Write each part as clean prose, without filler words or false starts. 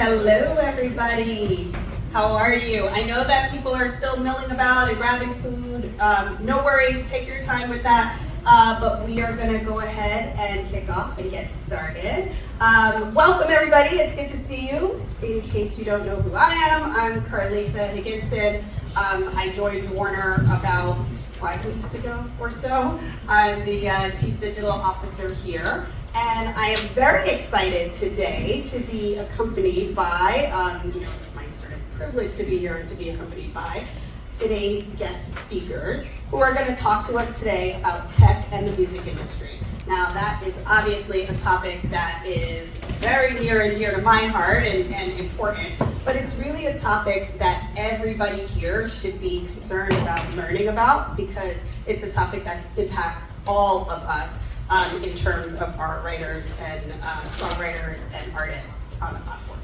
Hello, everybody. How are you? I know that people are still milling about and grabbing food. No worries, take your time with that. But we are going to go ahead and kick off and get started. Welcome, everybody. It's good to see you. In case you don't know who I am, I'm Carlette Higginson. I joined Warner about 5 weeks ago or so. I'm the Chief Digital Officer here. And I am very excited today to be accompanied by, it's my sort of privilege to be here and to be accompanied by today's guest speakers who are going to talk to us today about tech and the music industry. Now that is obviously a topic that is very near and dear to my heart and important, but it's really a topic that everybody here should be concerned about learning about because it's a topic that impacts all of us. In terms of our writers and songwriters and artists on the platform.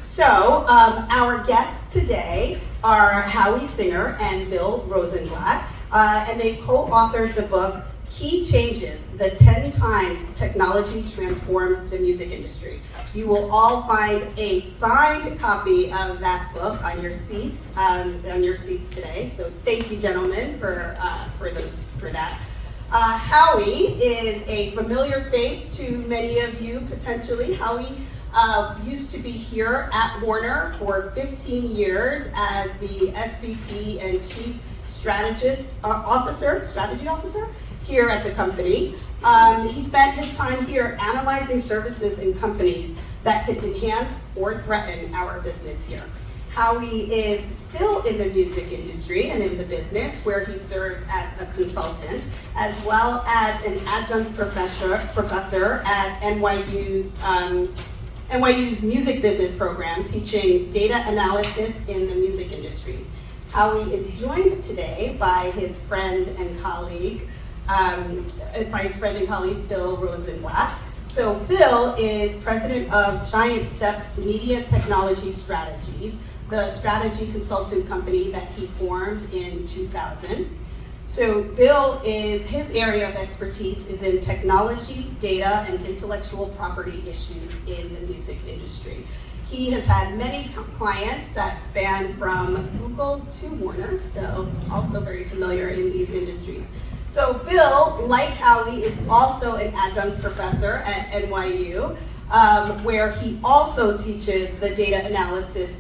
So our guests today are Howie Singer and Bill Rosenblatt, and they co-authored the book Key Changes, the 10 Times Technology Transformed the Music Industry. You will all find a signed copy of that book on your seats today. So thank you, gentlemen, for that. Howie is a familiar face to many of you, potentially. Howie used to be here at Warner for 15 years as the SVP and Chief Strategy Officer here at the company. He spent his time here analyzing services in companies that could enhance or threaten our business here. Howie is still in the music industry and in the business where he serves as a consultant as well as an adjunct professor at NYU's music business program teaching data analysis in the music industry. Howie is joined today by his friend and colleague, Bill Rosenblatt. So Bill is president of Giant Steps Media Technology Strategies, the strategy consultant company that he formed in 2000. So his area of expertise is in technology, data, and intellectual property issues in the music industry. He has had many clients that span from Google to Warner, so also very familiar in these industries. So Bill, like Howie, is also an adjunct professor at NYU, where he also teaches the data analysis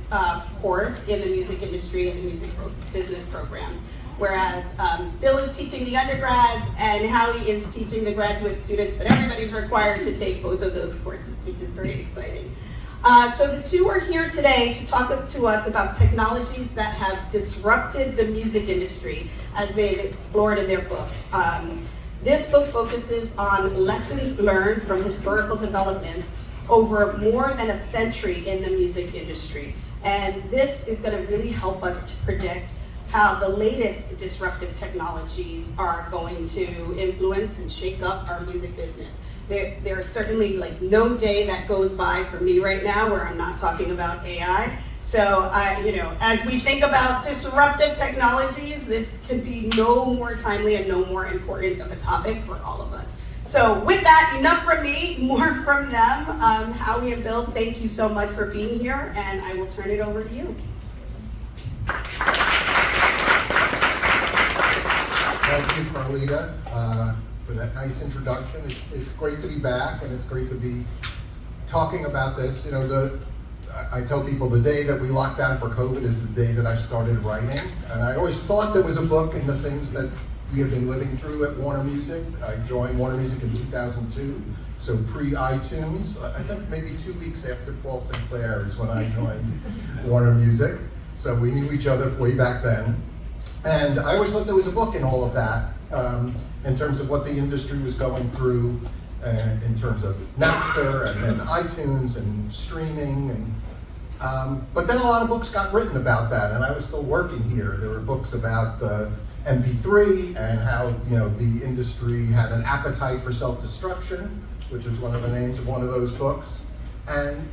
course in the music industry and the music business program. Whereas Bill is teaching the undergrads and Howie is teaching the graduate students, but everybody's required to take both of those courses, which is very exciting. So the two are here today to talk to us about technologies that have disrupted the music industry as they've explored in their book. This book focuses on lessons learned from historical developments over more than a century in the music industry. And this is going to really help us to predict how the latest disruptive technologies are going to influence and shake up our music business. There is certainly no day that goes by for me right now where I'm not talking about AI. So as we think about disruptive technologies, this could be no more timely and no more important of a topic for all of us. So with that, enough from me, more from them. Howie and Bill, thank you so much for being here, and I will turn it over to you. Thank you, Carlita, for that nice introduction. It's great to be back, and it's great to be talking about this. I tell people the day that we locked down for COVID is the day that I started writing, and I always thought there was a book in the things that we have been living through at Warner Music. I joined Warner Music in 2002, so pre-iTunes. I think maybe 2 weeks after Paul Sinclair is when I joined Warner Music. So we knew each other way back then. And I always thought there was a book in all of that, in terms of what the industry was going through, in terms of Napster and iTunes and streaming. But then a lot of books got written about that, and I was still working here. There were books about the MP3 and how the industry had an appetite for self-destruction, which is one of the names of one of those books. And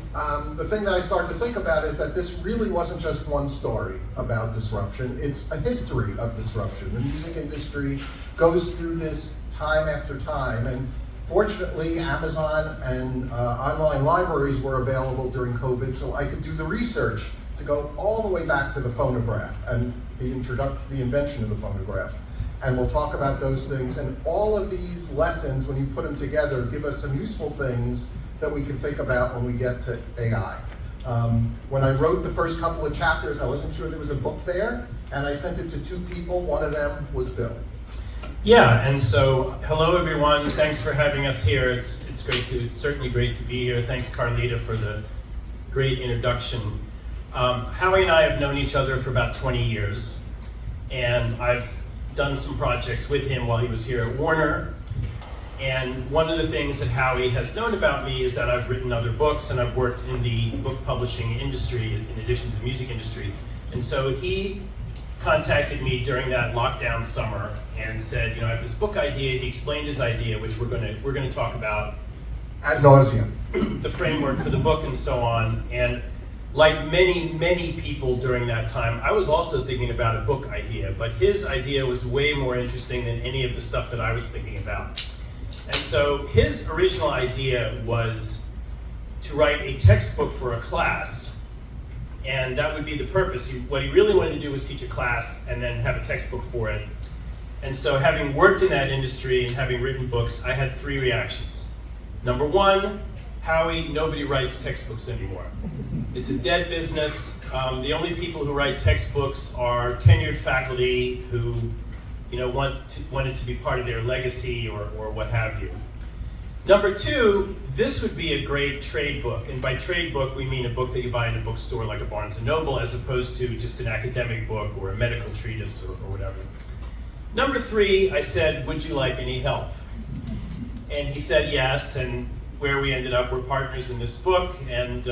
the thing that I started to think about is that this really wasn't just one story about disruption, it's a history of disruption. The music industry goes through this time after time, and Fortunately, Amazon and online libraries were available during COVID, so I could do the research to go all the way back to the phonograph and the invention of the phonograph. And we'll talk about those things. And all of these lessons, when you put them together, give us some useful things that we can think about when we get to AI. When I wrote the first couple of chapters, I wasn't sure there was a book there, and I sent it to 2 people. One of them was Bill. Yeah, and so hello everyone. Thanks for having us here. It's certainly great to be here. Thanks Carlita for the great introduction. Howie and I have known each other for about 20 years, and I've done some projects with him while he was here at Warner. And one of the things that Howie has known about me is that I've written other books and I've worked in the book publishing industry in addition to the music industry. And so he contacted me during that lockdown summer and said, I have this book idea. He explained his idea, which we're going to talk about Ad nauseum. the framework for the book and so on. And like many people during that time, I was also thinking about a book idea, but his idea was way more interesting than any of the stuff that I was thinking about. And so his original idea was to write a textbook for a class, and that would be the purpose. What he really wanted to do was teach a class and then have a textbook for it. And so having worked in that industry and having written books, I had 3 reactions. Number 1, Howie, nobody writes textbooks anymore. It's a dead business. The only people who write textbooks are tenured faculty who wanted to be part of their legacy or what have you. Number 2, this would be a great trade book. And by trade book, we mean a book that you buy in a bookstore like a Barnes & Noble, as opposed to just an academic book or a medical treatise or whatever. Number 3, I said, would you like any help? And he said yes, and where we ended up, we're partners in this book, and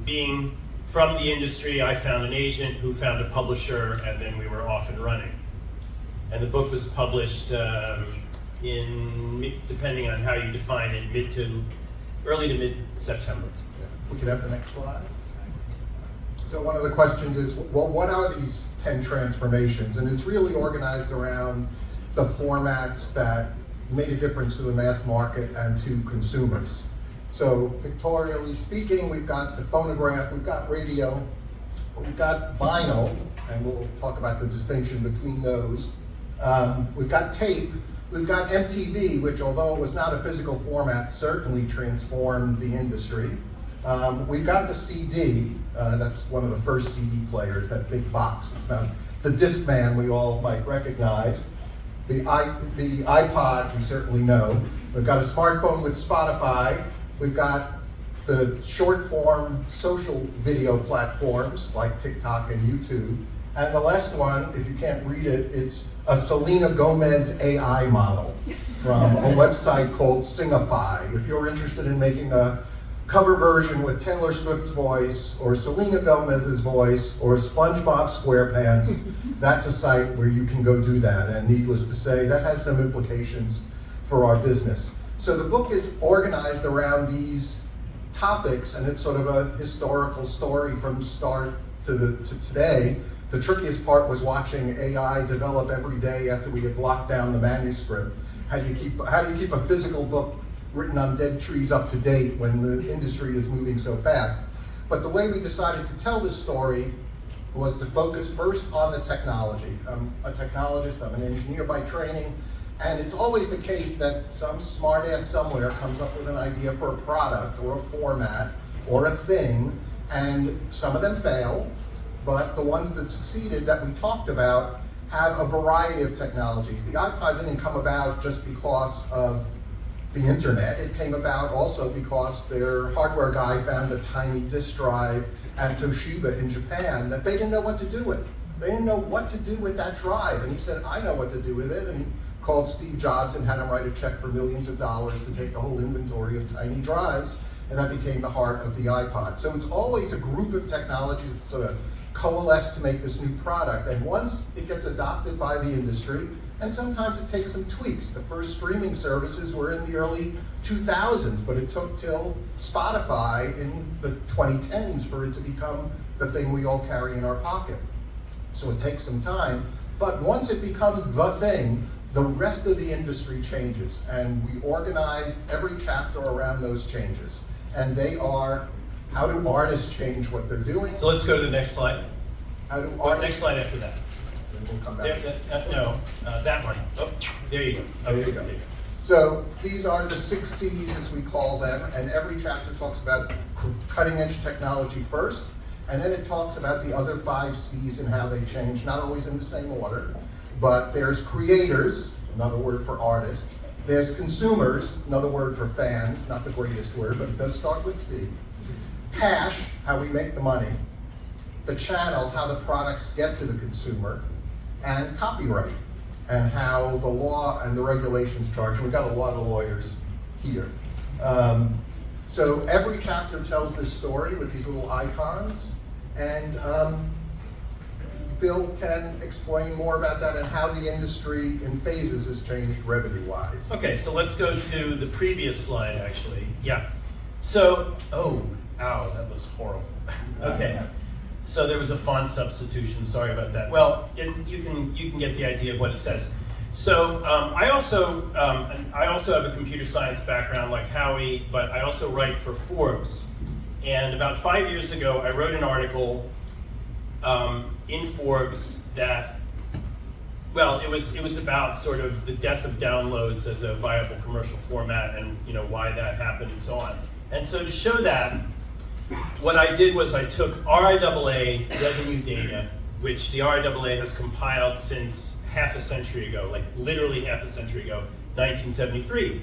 being from the industry, I found an agent who found a publisher, and then we were off and running. And the book was published in, depending on how you define it, early to mid-September. We could have the next slide. So one of the questions is, well, what are these 10 transformations? And it's really organized around the formats that made a difference to the mass market and to consumers. So pictorially speaking, we've got the phonograph, we've got radio, we've got vinyl, and we'll talk about the distinction between those. We've got tape, we've got MTV, which although it was not a physical format, certainly transformed the industry. We've got the CD, that's one of the first CD players, that big box. It's not the Discman we all might recognize. The iPod, we certainly know. We've got a smartphone with Spotify. We've got the short form social video platforms like TikTok and YouTube. And the last one, if you can't read it, it's a Selena Gomez AI model from a website called Singify. If you're interested in making a cover version with Taylor Swift's voice, or Selena Gomez's voice, or SpongeBob SquarePants, that's a site where you can go do that. And needless to say, that has some implications for our business. So the book is organized around these topics, and it's sort of a historical story from start to today. The trickiest part was watching AI develop every day after we had locked down the manuscript. How do you keep a physical book written on dead trees up to date when the industry is moving so fast? But the way we decided to tell this story was to focus first on the technology. I'm a technologist, I'm an engineer by training, and it's always the case that some smartass somewhere comes up with an idea for a product or a format or a thing, and some of them fail, but the ones that succeeded that we talked about have a variety of technologies. The iPod didn't come about just because of the internet. It came about also because their hardware guy found a tiny disk drive at Toshiba in Japan that they didn't know what to do with. They didn't know what to do with that drive. And he said, I know what to do with it. And he called Steve Jobs and had him write a check for millions of dollars to take the whole inventory of tiny drives. And that became the heart of the iPod. So it's always a group of technologies that sort of coalesce to make this new product. And once it gets adopted by the industry, and sometimes it takes some tweaks. The first streaming services were in the early 2000s, but it took till Spotify in the 2010s for it to become the thing we all carry in our pocket. So it takes some time, but once it becomes the thing, the rest of the industry changes, and we organized every chapter around those changes. And they are, how do artists change what they're doing? So let's go to the next slide. How do Next artists? slide after that. And we'll come back. That one. Oh, there you go. There you go. So these are the 6 C's, as we call them, and every chapter talks about cutting edge technology first, and then it talks about the other 5 C's and how they change, not always in the same order, but there's creators, another word for artists, there's consumers, another word for fans, not the greatest word, but it does start with C, cash, how we make the money, the channel, how the products get to the consumer, and copyright, and how the law and the regulations charge. We've got a lot of lawyers here. So every chapter tells this story with these little icons, and Bill can explain more about that and how the industry in phases has changed revenue-wise. Okay, so let's go to the previous slide, actually. Yeah. So, oh, ow, that was horrible. Okay. So there was a font substitution. Sorry about that. Well, you can get the idea of what it says. So I also have a computer science background like Howie, but I also write for Forbes. And about 5 years ago, I wrote an article in Forbes that, well, it was about sort of the death of downloads as a viable commercial format, and why that happened and so on. And so to show that, what I did was I took RIAA revenue data, which the RIAA has compiled since half a century ago, like literally half a century ago, 1973.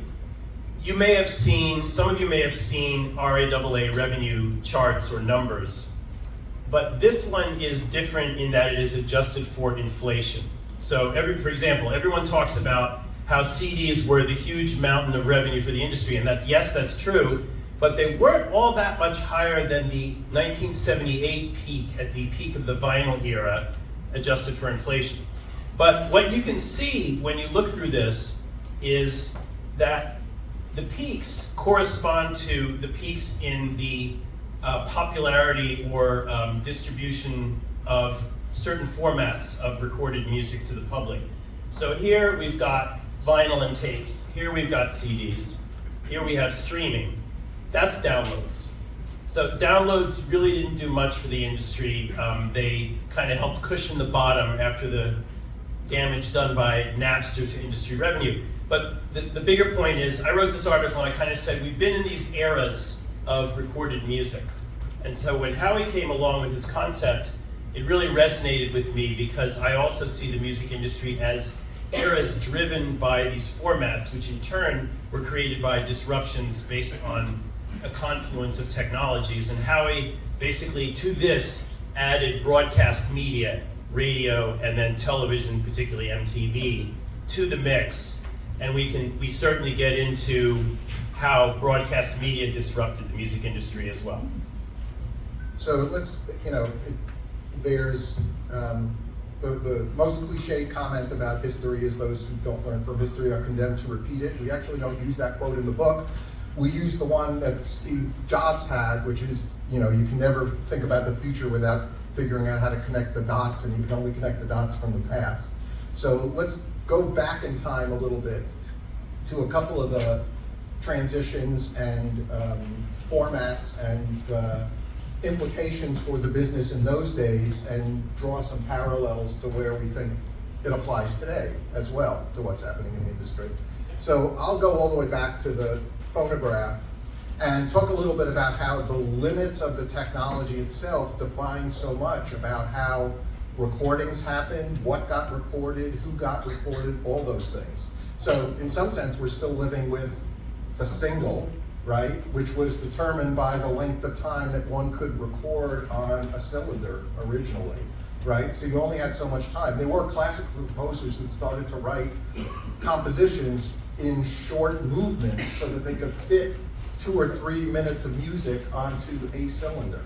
Some of you may have seen RIAA revenue charts or numbers, but this one is different in that it is adjusted for inflation. So for example, everyone talks about how CDs were the huge mountain of revenue for the industry, and that's true, but they weren't all that much higher than the 1978 peak, at the peak of the vinyl era, adjusted for inflation. But what you can see when you look through this is that the peaks correspond to the peaks in the popularity or distribution of certain formats of recorded music to the public. So here we've got vinyl and tapes. Here we've got CDs. Here we have streaming. That's downloads. So downloads really didn't do much for the industry. They kind of helped cushion the bottom after the damage done by Napster to industry revenue. But the bigger point is, I wrote this article and I kind of said, we've been in these eras of recorded music. And so when Howie came along with this concept, it really resonated with me because I also see the music industry as eras driven by these formats, which in turn were created by disruptions based on a confluence of technologies. And Howie basically to this added broadcast media, radio, and then television, particularly MTV, to the mix. And we certainly get into how broadcast media disrupted the music industry as well. So let's, there's the most cliched comment about history is those who don't learn from history are condemned to repeat it. We actually don't use that quote in the book. We use the one that Steve Jobs had, which is, you can never think about the future without figuring out how to connect the dots, and you can only connect the dots from the past. So let's go back in time a little bit to a couple of the transitions and formats and implications for the business in those days, and draw some parallels to where we think it applies today as well to what's happening in the industry. So I'll go all the way back to the phonograph and talk a little bit about how the limits of the technology itself define so much about how recordings happened, what got recorded, who got recorded, all those things. So in some sense, we're still living with the single, right, which was determined by the length of time that one could record on a cylinder originally, right? So you only had so much time. There were classical composers who started to write compositions in short movements so that they could fit 2 or 3 minutes of music onto a cylinder,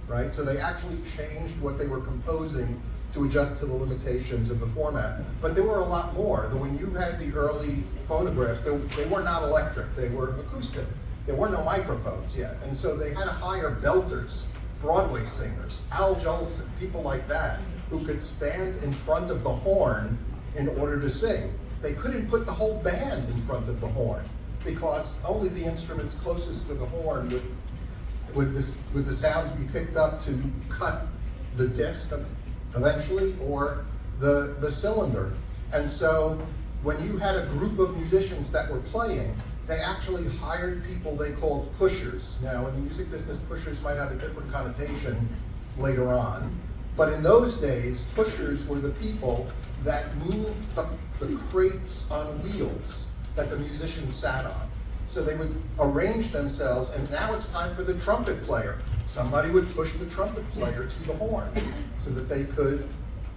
right? So they actually changed what they were composing to adjust to the limitations of the format. But there were a lot more. When you had the early phonographs, they were not electric, they were acoustic. There were no microphones yet. And so they had to hire belters, Broadway singers, Al Jolson, people like that, who could stand in front of the horn in order to sing. they couldn't put the whole band in front of the horn because only the instruments closest to the horn would the sounds be picked up to cut the disc eventually, or the cylinder. And so when you had a group of musicians that were playing, they actually hired people they called pushers. Now in the music business, pushers might have a different connotation later on, but in those days, pushers were the people that moved the crates on wheels that the musicians sat on. So they would arrange themselves, and now it's time for the trumpet player. Somebody would push the trumpet player to the horn so that they could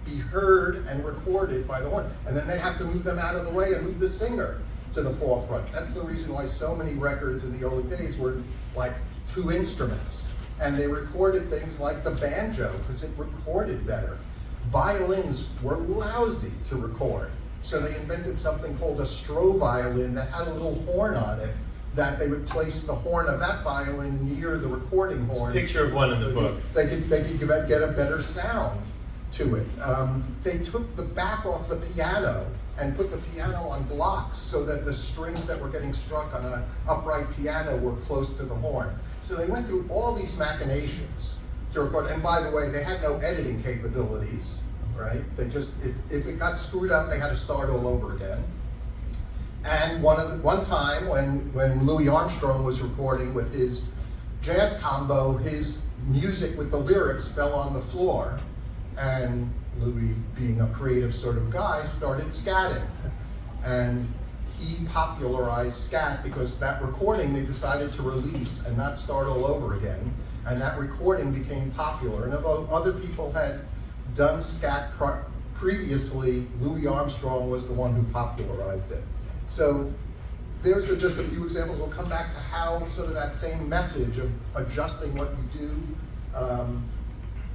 be heard and recorded by the horn. And then they'd have to move them out of the way and move the singer to the forefront. That's the reason why so many records in the early days were like 2 instruments. And they recorded things like the banjo because it recorded better. Violins were lousy to record. So they invented something called a Stroh violin that had a little horn on it that they would place the horn of that violin near the recording horn. There's a picture of one in the book. They could get a better sound to it. They took the back off the piano and put the piano on blocks so that the strings that were getting struck on an upright piano were close to the horn. So they went through all these machinations to record. And by the way, they had no editing capabilities, right? They just, if it got screwed up, they had to start all over again. And one time when Louis Armstrong was recording with his jazz combo, his music with the lyrics fell on the floor, and Louis, being a creative sort of guy, started scatting. And he popularized scat because that recording they decided to release and not start all over again. And that recording became popular. And although other people had done scat previously, Louis Armstrong was the one who popularized it. So there's just a few examples. We'll come back to how sort of that same message of adjusting what you do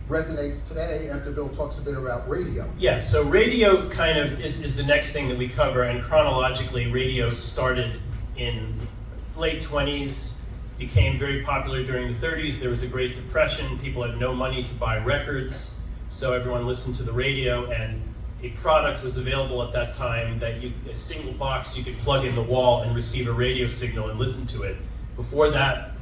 resonates today after Bill talks a bit about radio. Yeah, so radio kind of is the next thing that we cover, and chronologically, radio started in late 20s, became very popular during the 30s. There was a Great Depression. People had no money to buy records, so everyone listened to the radio, and a product was available at that time that a single box you could plug in the wall and receive a radio signal and listen to it. Before that,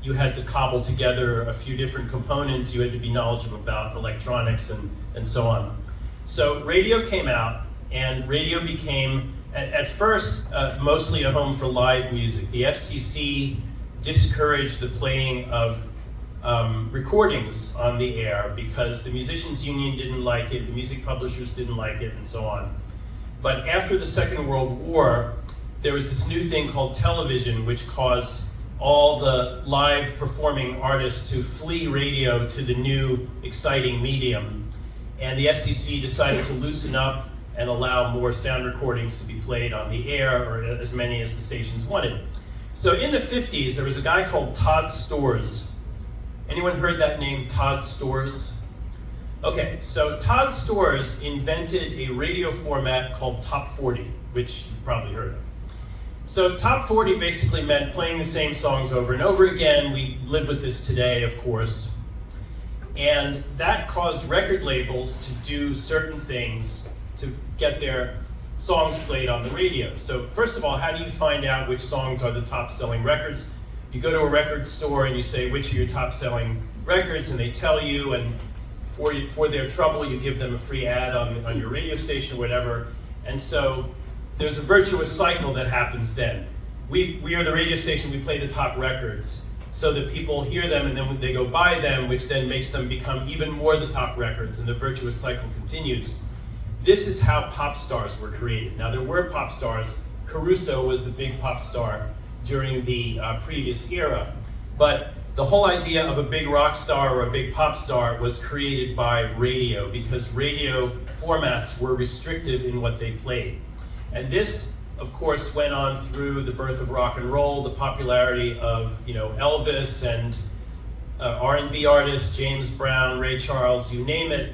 you had to cobble together a few different components. You had to be knowledgeable about electronics and so on. So radio came out, and radio became, at first, mostly a home for live music. The FCC discouraged the playing of recordings on the air because the Musicians Union didn't like it, the music publishers didn't like it, and so on. But after the Second World War, there was this new thing called television, which caused all the live performing artists to flee radio to the new exciting medium. And the FCC decided to loosen up and allow more sound recordings to be played on the air, or as many as the stations wanted. So in the 50s, there was a guy called Todd Storrs. Anyone heard that name, Todd Storrs? Okay, so Todd Storrs invented a radio format called Top 40, which you've probably heard of. So Top 40 basically meant playing the same songs over and over again. We live with this today, of course. And that caused record labels to do certain things to get their songs played on the radio. So first of all, how do you find out which songs are the top selling records? You go to a record store and you say, which are your top selling records? And they tell you, and for their trouble, you give them a free ad on your radio station or whatever. And so there's a virtuous cycle that happens then. We are the radio station, we play the top records so that people hear them, and then when they go buy them, which then makes them become even more the top records, and the virtuous cycle continues. This is how pop stars were created. Now, there were pop stars. Caruso was the big pop star during the previous era. But the whole idea of a big rock star or a big pop star was created by radio, because radio formats were restrictive in what they played. And this, of course, went on through the birth of rock and roll, the popularity of Elvis and R&B artists, James Brown, Ray Charles, you name it.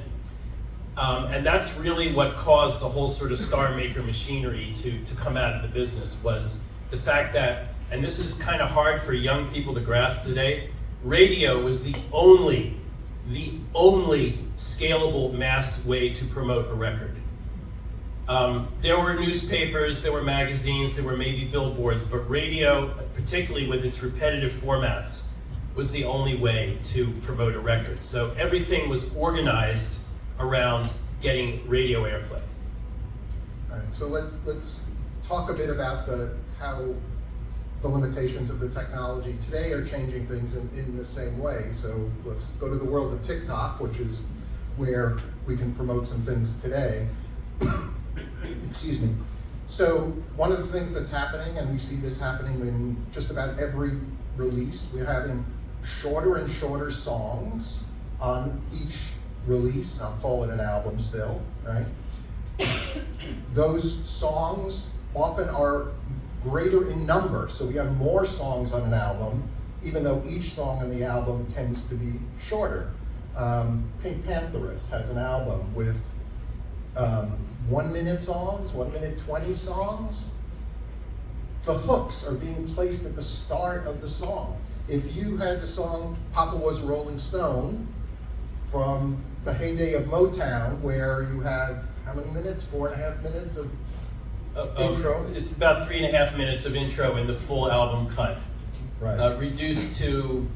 And that's really what caused the whole sort of star maker machinery to come out of the business, was the fact that, and this is kind of hard for young people to grasp today, radio was the only scalable mass way to promote a record. There were newspapers, there were magazines, there were maybe billboards, but radio, particularly with its repetitive formats, was the only way to promote a record. So everything was organized around getting radio airplay. All right, so let's talk a bit about how the limitations of the technology today are changing things in the same way. So let's go to the world of TikTok, which is where we can promote some things today. Excuse me. So one of the things that's happening, and we see this happening in just about every release, we're having shorter and shorter songs on each release. I'll call it an album still, right? Those songs often are greater in number, so we have more songs on an album, even though each song on the album tends to be shorter. Pink Pantheress has an album with 1 minute songs, 1 minute 20 songs. The hooks are being placed at the start of the song. If you had the song Papa Was a Rolling Stone from the heyday of Motown, where you have how many minutes? 4.5 minutes of intro? It's about 3.5 minutes of intro in the full album cut. Right. Reduced to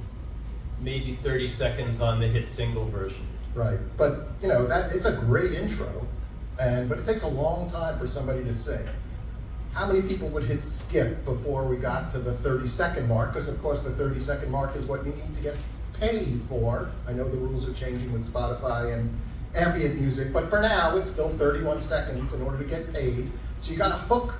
maybe 30 seconds on the hit single version. Right, but you know, it's a great intro, but it takes a long time for somebody to sing. How many people would hit skip before we got to the 30-second mark? Because of course the 30-second mark is what you need to get paid for. I know the rules are changing with Spotify and ambient music, but for now it's still 31 seconds in order to get paid. So you gotta hook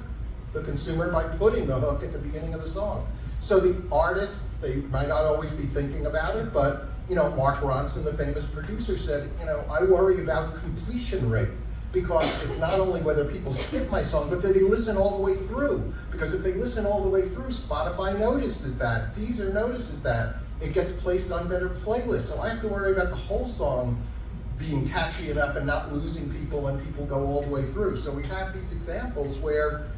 the consumer by putting the hook at the beginning of the song. So the artists, they might not always be thinking about it, but you know, Mark Ronson, the famous producer, said, you know, I worry about completion rate, because it's not only whether people skip my song, but that they listen all the way through. Because if they listen all the way through, Spotify notices that, Deezer notices that, it gets placed on better playlists. So I have to worry about the whole song being catchy enough and not losing people when people go all the way through. So we have these examples where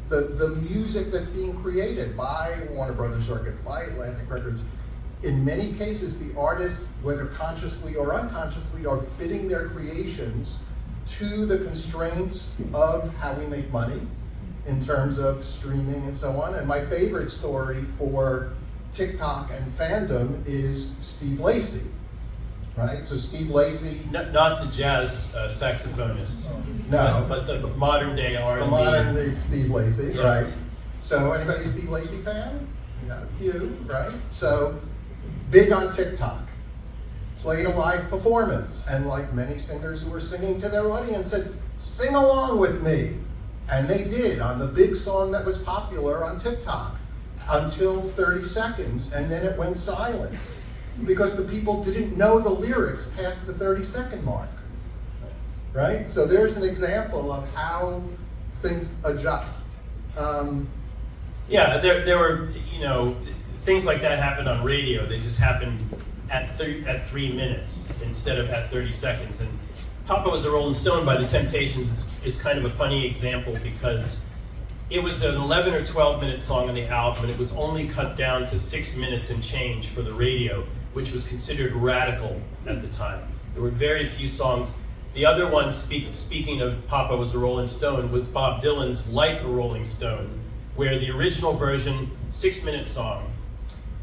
the music that's being created by Warner Brothers Records, by Atlantic Records, in many cases the artists, whether consciously or unconsciously, are fitting their creations to the constraints of how we make money in terms of streaming and so on. And my favorite story for TikTok and fandom is Steve Lacy, right? So Steve Lacy... Not the jazz saxophonist. No. But the modern day R&B. The modern day Steve Lacy, Yeah. right? So anybody a Steve Lacy fan? We got a few, right? So big on TikTok. Played a live performance, and like many singers who were singing to their audience said, sing along with me. And they did on the big song that was popular on TikTok until 30 seconds, and then it went silent because the people didn't know the lyrics past the 30-second mark, right? So there's an example of how things adjust. Yeah, there were, you know, things like that happened on radio. They just happened at 3 minutes instead of at 30 seconds. And Papa Was a Rolling Stone by the Temptations is kind of a funny example, because it was an 11 or 12 minute song on the album, and it was only cut down to 6 minutes and change for the radio, which was considered radical at the time. There were very few songs. The other one, speaking of Papa Was a Rolling Stone, was Bob Dylan's Like a Rolling Stone, where the original version, 6 minute song,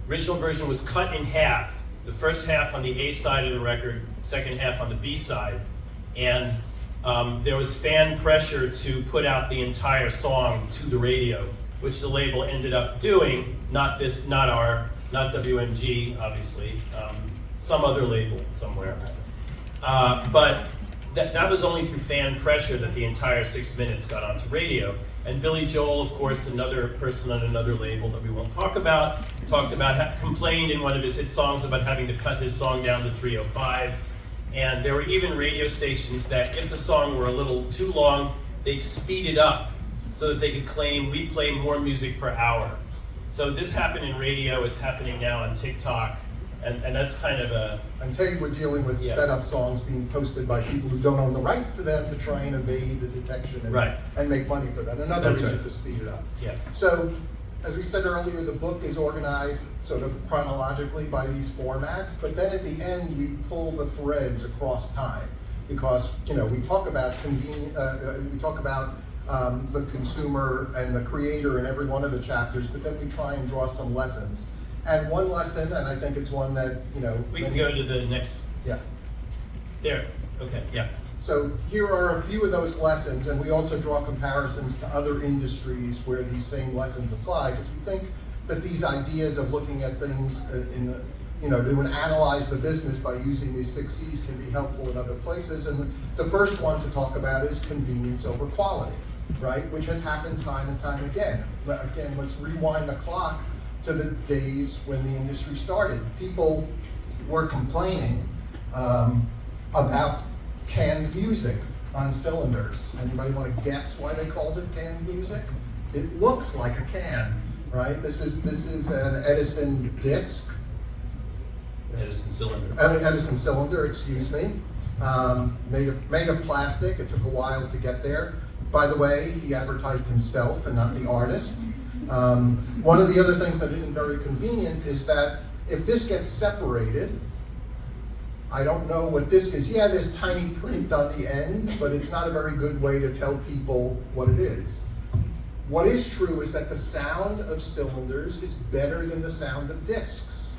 original version was cut in half. The first half on the A side of the record, second half on the B side. And there was fan pressure to put out the entire song to the radio, which the label ended up doing, not WMG, obviously, some other label somewhere. But that was only through fan pressure that the entire 6 minutes got onto radio. And Billy Joel, of course, another person on another label that we won't talk about, complained in one of his hit songs about having to cut his song down to 3:05. And there were even radio stations that, if the song were a little too long, they'd speed it up so that they could claim, we play more music per hour. So this happened in radio, it's happening now on TikTok, and that's kind of a... And today we're dealing with sped up songs being posted by people who don't own the rights to them to try and evade the detection and make money for them. Another reason to speed it up. Yeah. So, as we said earlier, the book is organized sort of chronologically by these formats, but then at the end we pull the threads across time. because we talk about the consumer and the creator in every one of the chapters, but then we try and draw some lessons. And one lesson, and I think it's one that we can go to the next. Yeah. There. Okay. Yeah. So here are a few of those lessons, and we also draw comparisons to other industries where these same lessons apply, because we think that these ideas of looking at things to analyze the business by using these 6 C's can be helpful in other places. And the first one to talk about is convenience over quality, right? Which has happened time and time again. But again, let's rewind the clock to the days when the industry started. People were complaining about canned music on cylinders. Anybody want to guess why they called it canned music? It looks like a can, right? This is an Edison disc. Edison cylinder. Edison cylinder, excuse me. Made of plastic. It took a while to get there. By the way, he advertised himself and not the artist. One of the other things that isn't very convenient is that if this gets separated, I don't know what disc is. Yeah, there's tiny print on the end, but it's not a very good way to tell people what it is. What is true is that the sound of cylinders is better than the sound of discs.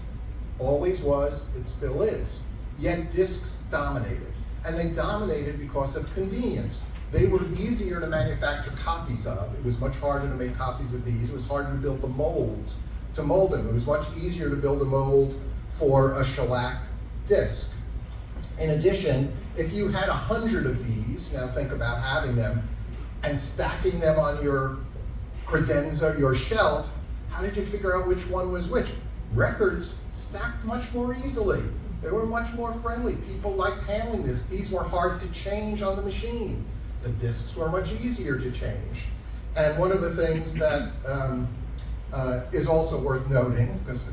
Always was, it still is. Yet discs dominated. And they dominated because of convenience. They were easier to manufacture copies of. It was much harder to make copies of these. It was harder to build the molds to mold them. It was much easier to build a mold for a shellac disc. In addition, if you had 100 of these, now think about having them, and stacking them on your credenza, your shelf, how did you figure out which one was which? Records stacked much more easily. They were much more friendly. People liked handling this. These were hard to change on the machine. The discs were much easier to change. And one of the things that is also worth noting, because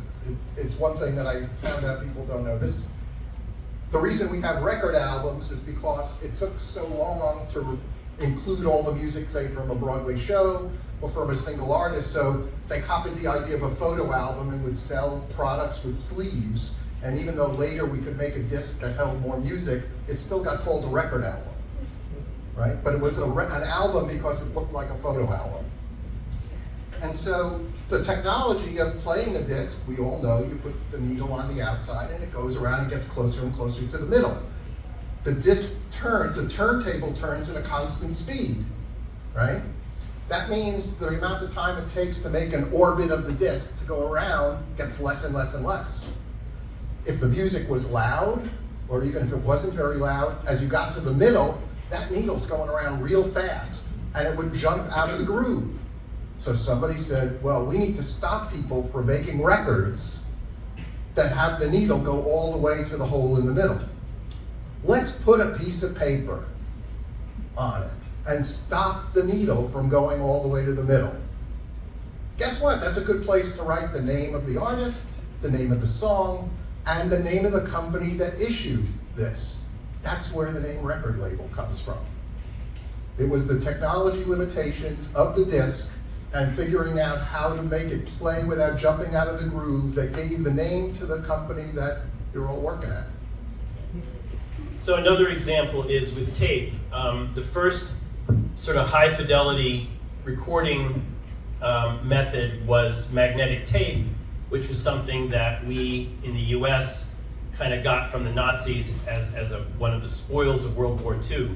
it's one thing that I found out people don't know, this. The reason we have record albums is because it took so long to include all the music, say, from a Broadway show or from a single artist. So they copied the idea of a photo album and would sell products with sleeves. And even though later we could make a disc that held more music, it still got called a record album, right? But it was an album because it looked like a photo album. And so the technology of playing a disc, we all know, you put the needle on the outside and it goes around and gets closer and closer to the middle. The disc turns, the turntable turns at a constant speed, right? That means the amount of time it takes to make an orbit of the disc to go around gets less and less and less. If the music was loud, or even if it wasn't very loud, as you got to the middle, that needle's going around real fast and it would jump out of the groove. So somebody said, well, we need to stop people from making records that have the needle go all the way to the hole in the middle. Let's put a piece of paper on it and stop the needle from going all the way to the middle. Guess what? That's a good place to write the name of the artist, the name of the song, and the name of the company that issued this. That's where the name record label comes from. It was the technology limitations of the disc and figuring out how to make it play without jumping out of the groove that gave the name to the company that you're all working at. So another example is with tape. The first sort of high fidelity recording method was magnetic tape, which was something that we in the US kind of got from the Nazis as one of the spoils of World War II.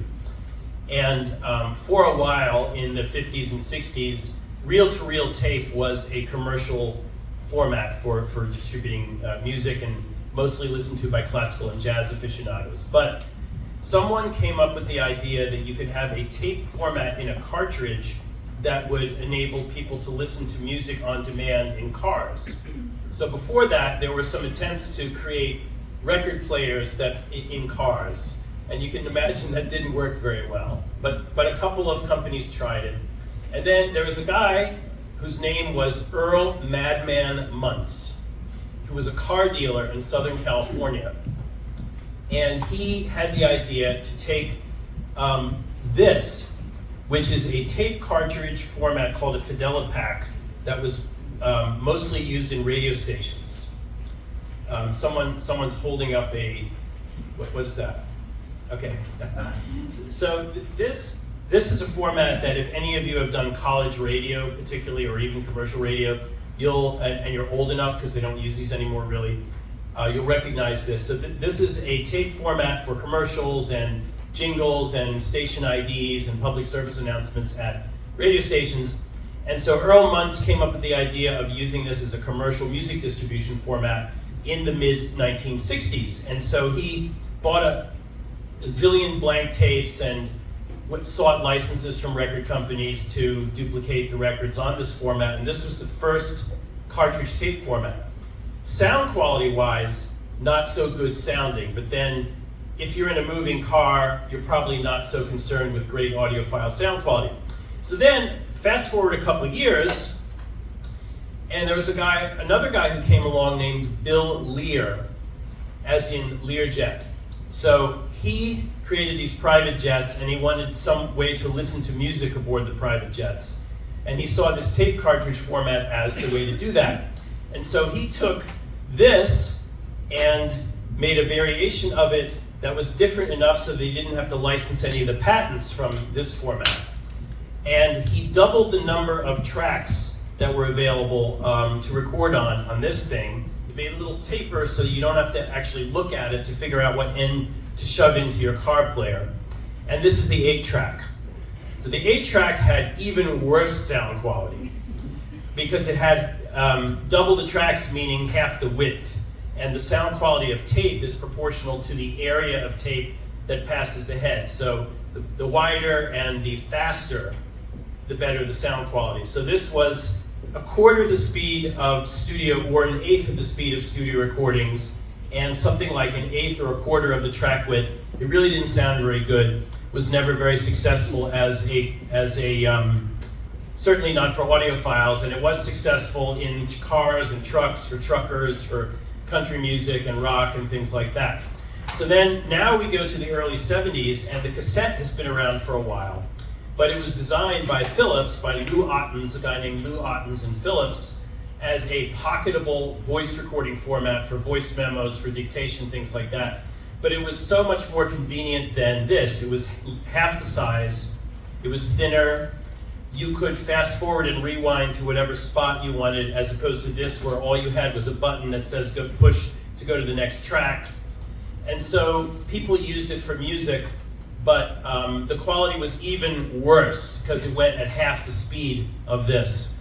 And for a while in the 50s and 60s, reel-to-reel tape was a commercial format for distributing music and mostly listened to by classical and jazz aficionados. But someone came up with the idea that you could have a tape format in a cartridge that would enable people to listen to music on demand in cars. So before that, there were some attempts to create record players that in cars. And you can imagine that didn't work very well. But a couple of companies tried it. And then there was a guy whose name was Earl Madman Muntz, who was a car dealer in Southern California. And he had the idea to take this, which is a tape cartridge format called a Fidelipack that was mostly used in radio stations. Someone's holding up a, what is that? Okay. So this is a format that if any of you have done college radio, particularly, or even commercial radio, and you're old enough because they don't use these anymore really, you'll recognize this. So this is a tape format for commercials and jingles and station IDs and public service announcements at radio stations. And so Earl Muntz came up with the idea of using this as a commercial music distribution format in the mid-1960s. And so he bought a zillion blank tapes and sought licenses from record companies to duplicate the records on this format. And this was the first cartridge tape format. Sound quality-wise, not so good sounding, but then if you're in a moving car, you're probably not so concerned with great audiophile sound quality. So then, fast forward a couple years, and there was another guy who came along named Bill Lear, as in Learjet. So he created these private jets, and he wanted some way to listen to music aboard the private jets. And he saw this tape cartridge format as the way to do that. And so he took this and made a variation of it that was different enough so they didn't have to license any of the patents from this format. And he doubled the number of tracks that were available to record on this thing. He made a little taper so you don't have to actually look at it to figure out what end to shove into your car player. And this is the 8-track. So the 8-track had even worse sound quality because it had double the tracks, meaning half the width. And the sound quality of tape is proportional to the area of tape that passes the head. So the wider and the faster, the better the sound quality. So this was a quarter the speed of studio, or an eighth of the speed of studio recordings, and something like an eighth or a quarter of the track width. It really didn't sound very good. Was never very successful as a certainly not for audiophiles, and it was successful in cars and trucks for truckers, for country music and rock and things like that. So then now we go to the early 70s, and the cassette has been around for a while, but it was designed by Philips, by Lou Ottens, a guy named Lou Ottens and Philips, as a pocketable voice recording format for voice memos, for dictation, things like that. But it was so much more convenient than this. It was half the size, it was thinner, you could fast forward and rewind to whatever spot you wanted, as opposed to this where all you had was a button that says go push to go to the next track. And so people used it for music, but the quality was even worse because it went at half the speed of this.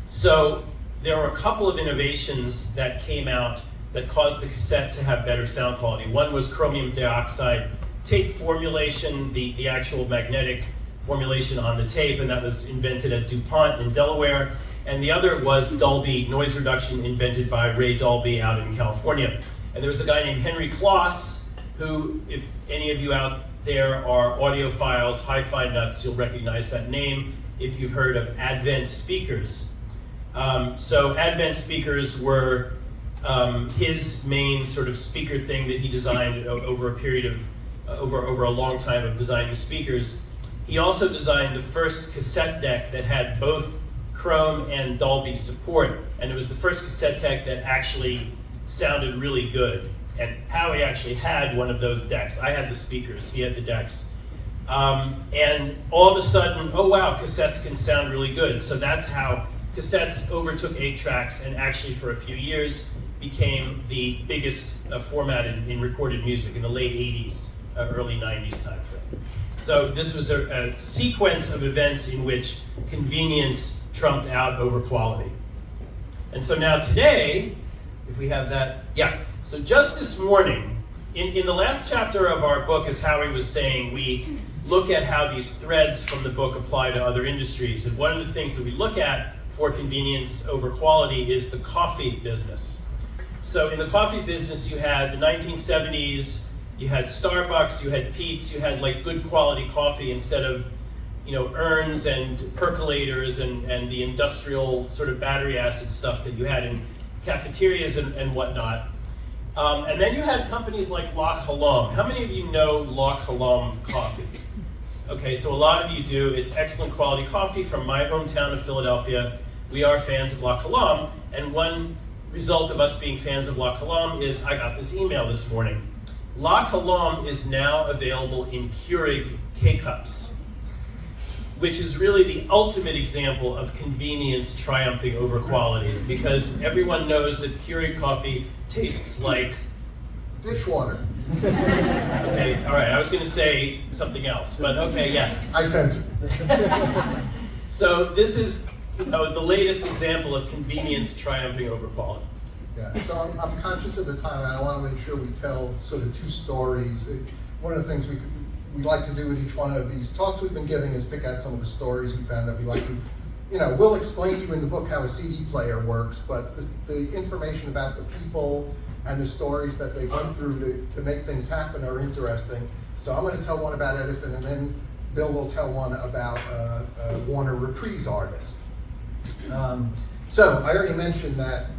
So there were a couple of innovations that came out that caused the cassette to have better sound quality. One was chromium dioxide tape formulation, the actual magnetic formulation on the tape, and that was invented at DuPont in Delaware. And the other was Dolby noise reduction, invented by Ray Dolby out in California. And there was a guy named Henry Kloss, who, if any of you out there are audiophiles, hi-fi nuts, you'll recognize that name if you've heard of Advent speakers. So Advent speakers were his main sort of speaker thing that he designed over a period of, over a long time of designing speakers. He also designed the first cassette deck that had both Chrome and Dolby support, and it was the first cassette deck that actually sounded really good. And Howie actually had one of those decks. I had the speakers, he had the decks. And all of a sudden, oh wow, cassettes can sound really good. So that's how cassettes overtook 8 tracks, and actually for a few years became the biggest format in recorded music in the late 80s, early 90s time frame. So this was a sequence of events in which convenience trumped out over quality. And so now today, if we have that, yeah. So just this morning, in the last chapter of our book, as Howie was saying, we look at how these threads from the book apply to other industries. And one of the things that we look at for convenience over quality is the coffee business. So in the coffee business, you had the 1970s, you had Starbucks, you had Peet's, you had like good quality coffee instead of, you know, urns and percolators and the industrial sort of battery acid stuff that you had in cafeterias and whatnot. And then you had companies like Loch Halom. How many of you know Loch Halom coffee? Okay, so a lot of you do. It's excellent quality coffee from my hometown of Philadelphia. We are fans of Loch Halom, and one result of us being fans of Loch Halom is I got this email this morning. La Colombe is now available in Keurig K-Cups, which is really the ultimate example of convenience triumphing over quality, because everyone knows that Keurig coffee tastes like... Dishwater. Okay, all right, I was going to say something else, but okay, yes. I censor. So this is the latest example of convenience triumphing over quality. Yeah, so I'm conscious of the time, and I want to make sure we tell sort of two stories. One of the things we like to do with each one of these talks we've been giving is pick out some of the stories we found that we like. We'll explain to you in the book how a CD player works, but the information about the people and the stories that they went through to make things happen are interesting. So I'm going to tell one about Edison, and then Bill will tell one about a Warner Reprise artist. So I already mentioned that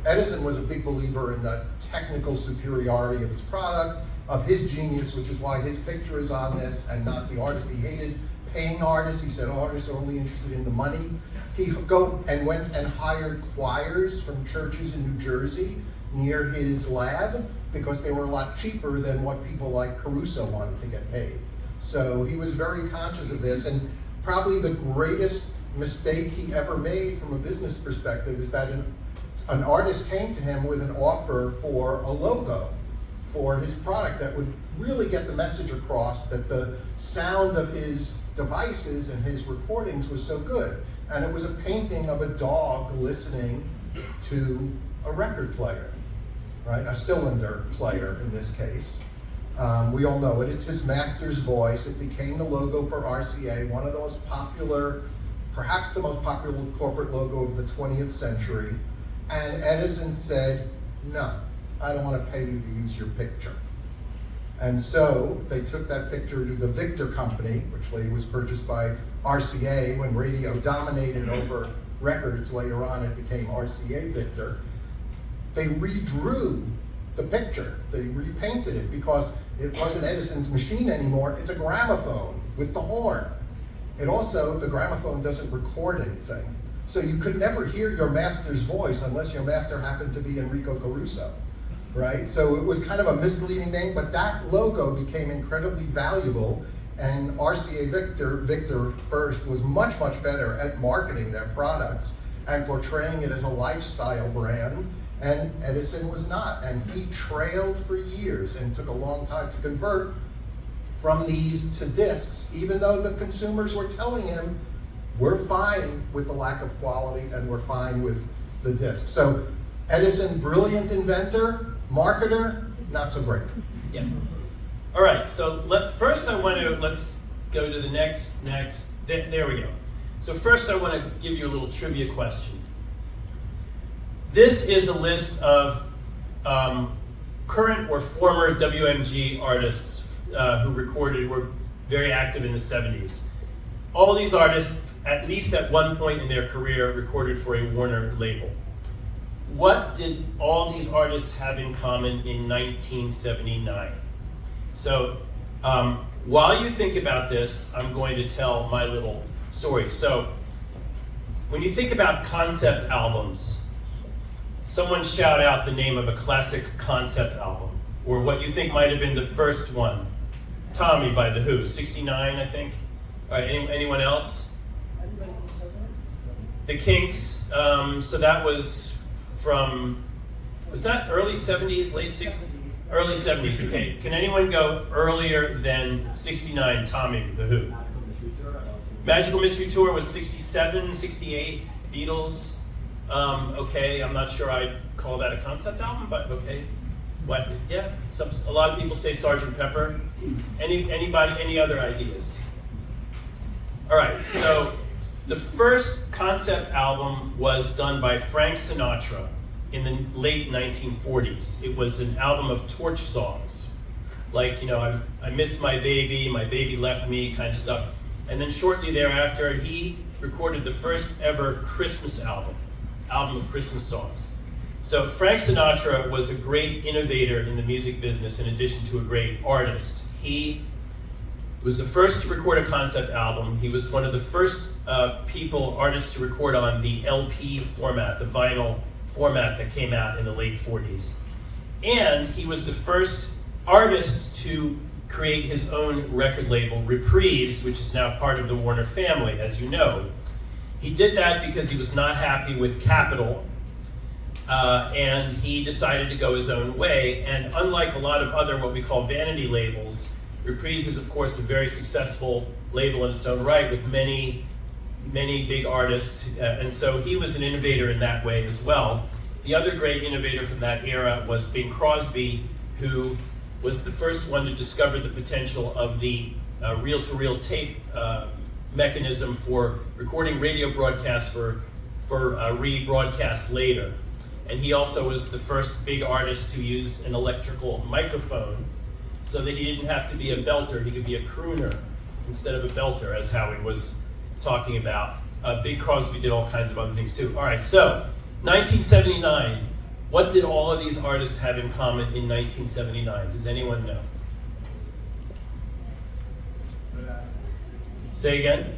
Edison was a big believer in the technical superiority of his product, of his genius, which is why his picture is on this and not the artist. He hated paying artists. He said artists are only interested in the money. He went and hired choirs from churches in New Jersey near his lab because they were a lot cheaper than what people like Caruso wanted to get paid. So he was very conscious of this, and probably the greatest mistake he ever made from a business perspective is that an artist came to him with an offer for a logo for his product that would really get the message across that the sound of his devices and his recordings was so good. And it was a painting of a dog listening to a record player, right? A cylinder player in this case. We all know it. It's his master's voice. It became the logo for RCA, one of the most popular, perhaps the most popular corporate logo of the 20th century. And Edison said, no, I don't want to pay you to use your picture. And so they took that picture to the Victor Company, which later was purchased by RCA. When radio dominated over records later on, it became RCA Victor. They redrew the picture. They repainted it because it wasn't Edison's machine anymore. It's a gramophone with the horn. It also, the gramophone doesn't record anything. So you could never hear your master's voice unless your master happened to be Enrico Caruso, right? So it was kind of a misleading name, but that logo became incredibly valuable, and RCA Victor first was much, much better at marketing their products and portraying it as a lifestyle brand, and Edison was not. And he trailed for years and took a long time to convert from these to discs, even though the consumers were telling him, we're fine with the lack of quality and we're fine with the disc. So Edison, brilliant inventor, marketer, not so great. Yeah. All right, so first let's go to the next, there we go. So first I want to give you a little trivia question. This is a list of current or former WMG artists who were very active in the 70s. All these artists, at least at one point in their career, recorded for a Warner label. What did all these artists have in common in 1979? So while you think about this, I'm going to tell my little story. So when you think about concept albums, someone shout out the name of a classic concept album, or what you think might have been the first one. Tommy by The Who, 69, I think. All right, anyone else? The Kinks, so that was was that early 70s, late 60s? Early 70s, okay. Can anyone go earlier than 69, Tommy, The Who? Magical Mystery Tour was 67, 68, Beatles. Okay, I'm not sure I'd call that a concept album, but okay. What? Yeah, a lot of people say Sgt. Pepper. Anybody, any other ideas? All right, so the first concept album was done by Frank Sinatra in the late 1940s. It was an album of torch songs, like, I miss my baby left me kind of stuff. And then shortly thereafter, he recorded the first ever Christmas album of Christmas songs. So Frank Sinatra was a great innovator in the music business in addition to a great artist. He was the first to record a concept album. He was one of the first artists to record on the LP format, the vinyl format that came out in the late 40s. And he was the first artist to create his own record label, Reprise, which is now part of the Warner family, as you know. He did that because he was not happy with Capitol, and he decided to go his own way. And unlike a lot of other what we call vanity labels, Reprise is of course a very successful label in its own right with many big artists, and so he was an innovator in that way as well. The other great innovator from that era was Bing Crosby, who was the first one to discover the potential of the reel-to-reel tape mechanism for recording radio broadcasts for rebroadcast later. And he also was the first big artist to use an electrical microphone so that he didn't have to be a belter, he could be a crooner instead of a belter, as Howie was talking about. Bing Crosby did all kinds of other things too. All right, so 1979, what did all of these artists have in common in 1979? Does anyone know? Say again?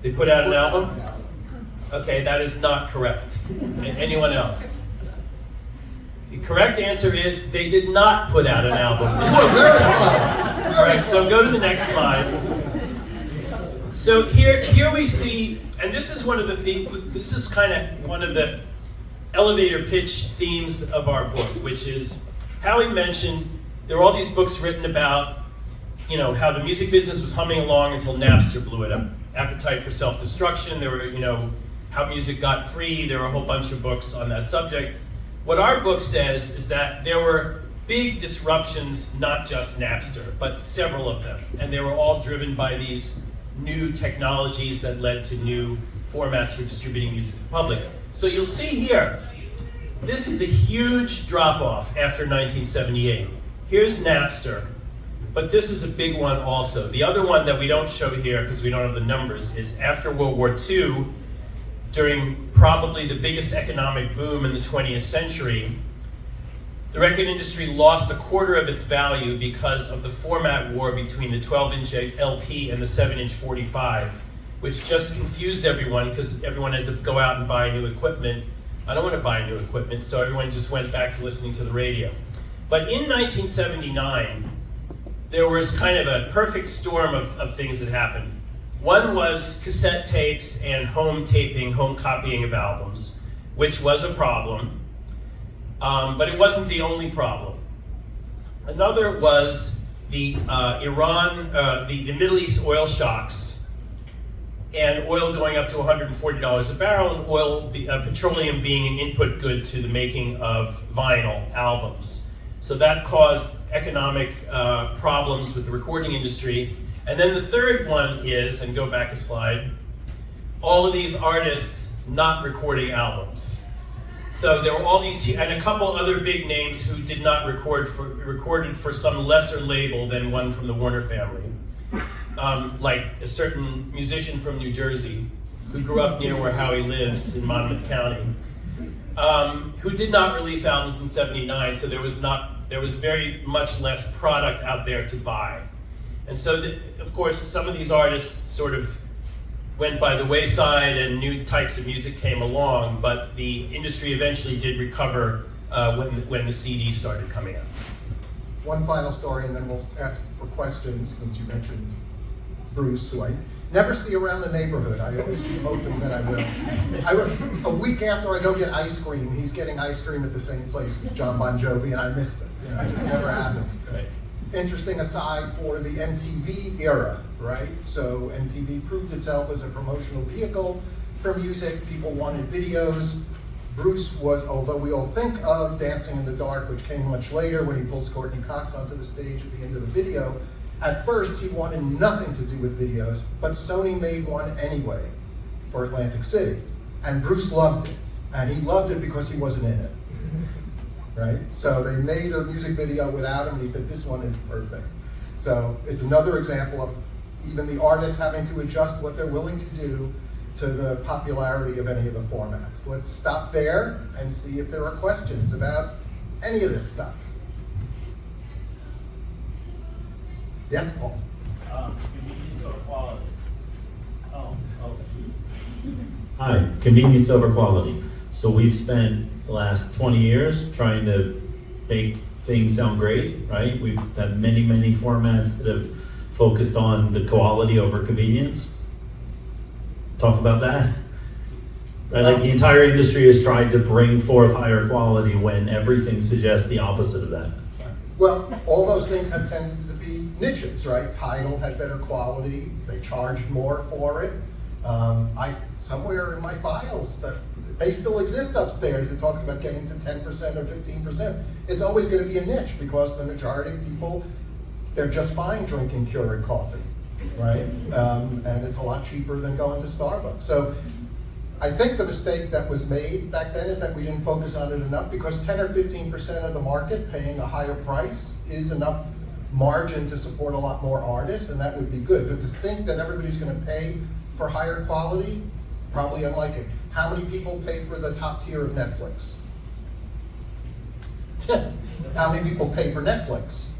They put out an album? Okay, that is not correct. Anyone else? The correct answer is they did not put out an album. All right, so go to the next slide. So here we see, and this is one of the this is kind of one of the elevator pitch themes of our book, which is Howie mentioned there were all these books written about, you know, how the music business was humming along until Napster blew it up. Appetite for Self-Destruction, there were, you know, how music got free, there were a whole bunch of books on that subject. What our book says is that there were big disruptions, not just Napster, but several of them. And they were all driven by these new technologies that led to new formats for distributing music to the public. So you'll see here, this is a huge drop-off after 1978. Here's Napster, but this was a big one also. The other one that we don't show here, because we don't have the numbers, is after World War II, during probably the biggest economic boom in the 20th century, the record industry lost a quarter of its value because of the format war between the 12-inch LP and the 7-inch 45, which just confused everyone because everyone had to go out and buy new equipment. I don't want to buy new equipment, so everyone just went back to listening to the radio. But in 1979, there was kind of a perfect storm of things that happened. One was cassette tapes and home taping, home copying of albums, which was a problem, but it wasn't the only problem. Another was the the Middle East oil shocks, and oil going up to $140 a barrel, and petroleum being an input good to the making of vinyl albums. So that caused economic problems with the recording industry. And then the third one is, and go back a slide, all of these artists not recording albums. So there were all these, and a couple other big names who did not recorded for some lesser label than one from the Warner family. Like a certain musician from New Jersey who grew up near where Howie lives in Monmouth County, who did not release albums in '79, so there was very much less product out there to buy. And so, of course, some of these artists sort of went by the wayside and new types of music came along, but the industry eventually did recover when the CD started coming out. One final story, and then we'll ask for questions, since you mentioned Bruce, who I never see around the neighborhood. I always keep hoping that I will. A week after I go get ice cream, he's getting ice cream at the same place with John Bon Jovi, and I missed it. You know, it just never happens. Right. Interesting aside for the MTV era, right? So MTV proved itself as a promotional vehicle for music. People wanted videos. Bruce was, although we all think of Dancing in the Dark, which came much later when he pulls Courtney Cox onto the stage at the end of the video, at first he wanted nothing to do with videos, but Sony made one anyway for Atlantic City. And Bruce loved it. And he loved it because he wasn't in it. Right? So they made a music video without him, and he said, this one is perfect. So it's another example of even the artists having to adjust what they're willing to do to the popularity of any of the formats. Let's stop there and see if there are questions about any of this stuff. Yes, Paul? Convenience over quality. Shoot. Hi, convenience over quality. So we've spent the last 20 years trying to make things sound great, right? We've had many formats that have focused on the quality over convenience. Talk about that. Right, like the entire industry has tried to bring forth higher quality when everything suggests the opposite of that. Well, all those things have tended to be niches, right? Tidal had better quality, they charged more for it. Somewhere in my files that they still exist upstairs, it talks about getting to 10% or 15%. It's always going to be a niche because the majority of people, they're just fine drinking Keurig coffee, right? And it's a lot cheaper than going to Starbucks. So I think the mistake that was made back then is that we didn't focus on it enough, because 10 or 15% of the market paying a higher price is enough margin to support a lot more artists, and that would be good. But to think that everybody's going to pay for higher quality, probably unlikely. How many people pay for the top tier of Netflix? How many people pay for Netflix?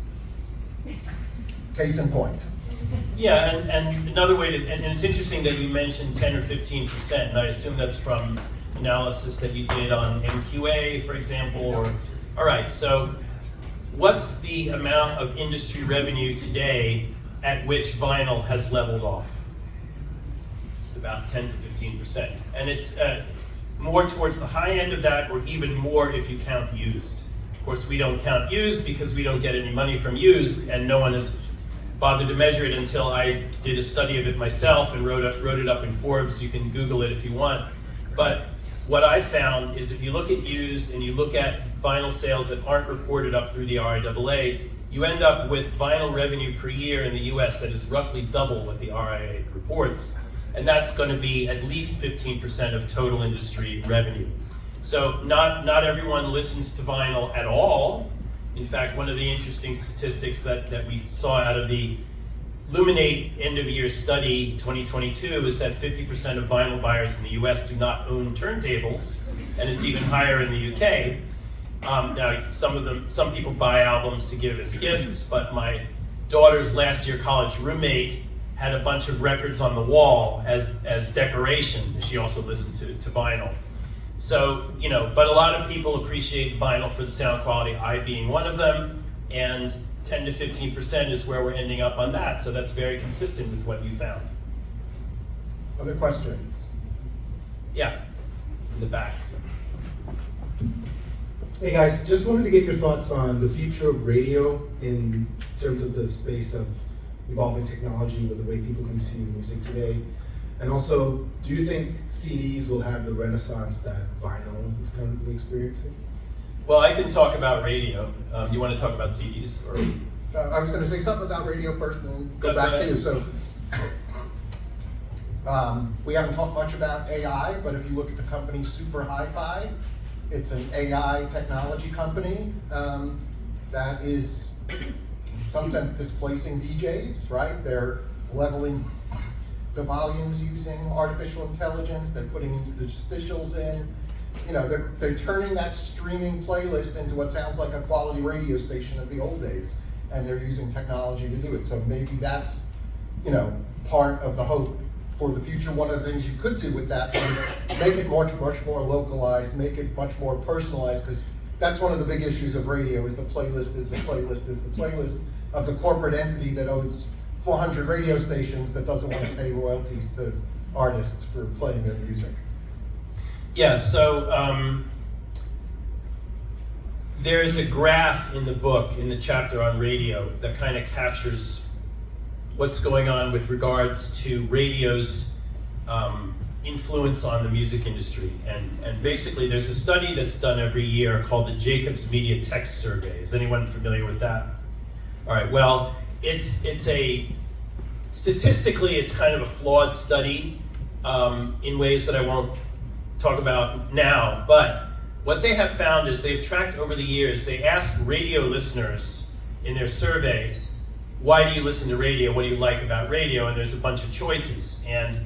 Case in point. Yeah, and another way to, and it's interesting that you mentioned 10 or 15%, and I assume that's from analysis that you did on MQA, for example, or, all right, so what's the amount of industry revenue today at which vinyl has leveled off? It's about 10 to 15%, and it's more towards the high end of that, or even more if you count used. Of course, we don't count used because we don't get any money from used, and no one has bothered to measure it until I did a study of it myself and wrote it up in Forbes. You can Google it if you want. But what I found is if you look at used and you look at vinyl sales that aren't reported up through the RIAA, you end up with vinyl revenue per year in the US that is roughly double what the RIAA reports. And that's going to be at least 15% of total industry revenue. So not everyone listens to vinyl at all. In fact, one of the interesting statistics that we saw out of the Luminate end of year study 2022 is that 50% of vinyl buyers in the US do not own turntables, and it's even higher in the UK. Now, some people buy albums to give as gifts, but my daughter's last year college roommate had a bunch of records on the wall as decoration. She also listened to vinyl. So, but a lot of people appreciate vinyl for the sound quality, I being one of them, and 10 to 15% is where we're ending up on that. So that's very consistent with what you found. Other questions? Yeah, in the back. Hey guys, just wanted to get your thoughts on the future of radio in terms of the space of evolving technology with the way people consume music today. And also, do you think CDs will have the renaissance that vinyl is currently experiencing? Well, I can talk about radio. You want to talk about CDs? Or? I was going to say something about radio first and then go back to you. So, we haven't talked much about AI, but if you look at the company Super Hi-Fi, it's an AI technology company that is, in some sense, displacing DJs, right? They're leveling the volumes using artificial intelligence, they're putting interstitials in, they're turning that streaming playlist into what sounds like a quality radio station of the old days, and they're using technology to do it. So maybe that's, part of the hope for the future. One of the things you could do with that is make it much more localized, make it much more personalized, because that's one of the big issues of radio is the playlist of the corporate entity that owns 400 radio stations that doesn't want to pay royalties to artists for playing their music. Yeah, so there is a graph in the book, in the chapter on radio, that kind of captures what's going on with regards to radio's influence on the music industry. And basically there's a study that's done every year called the Jacobs Media Text Survey. Is anyone familiar with that? All right, well, statistically, it's kind of a flawed study in ways that I won't talk about now, but what they have found is they've tracked over the years, they asked radio listeners in their survey, why do you listen to radio? What do you like about radio? And there's a bunch of choices, and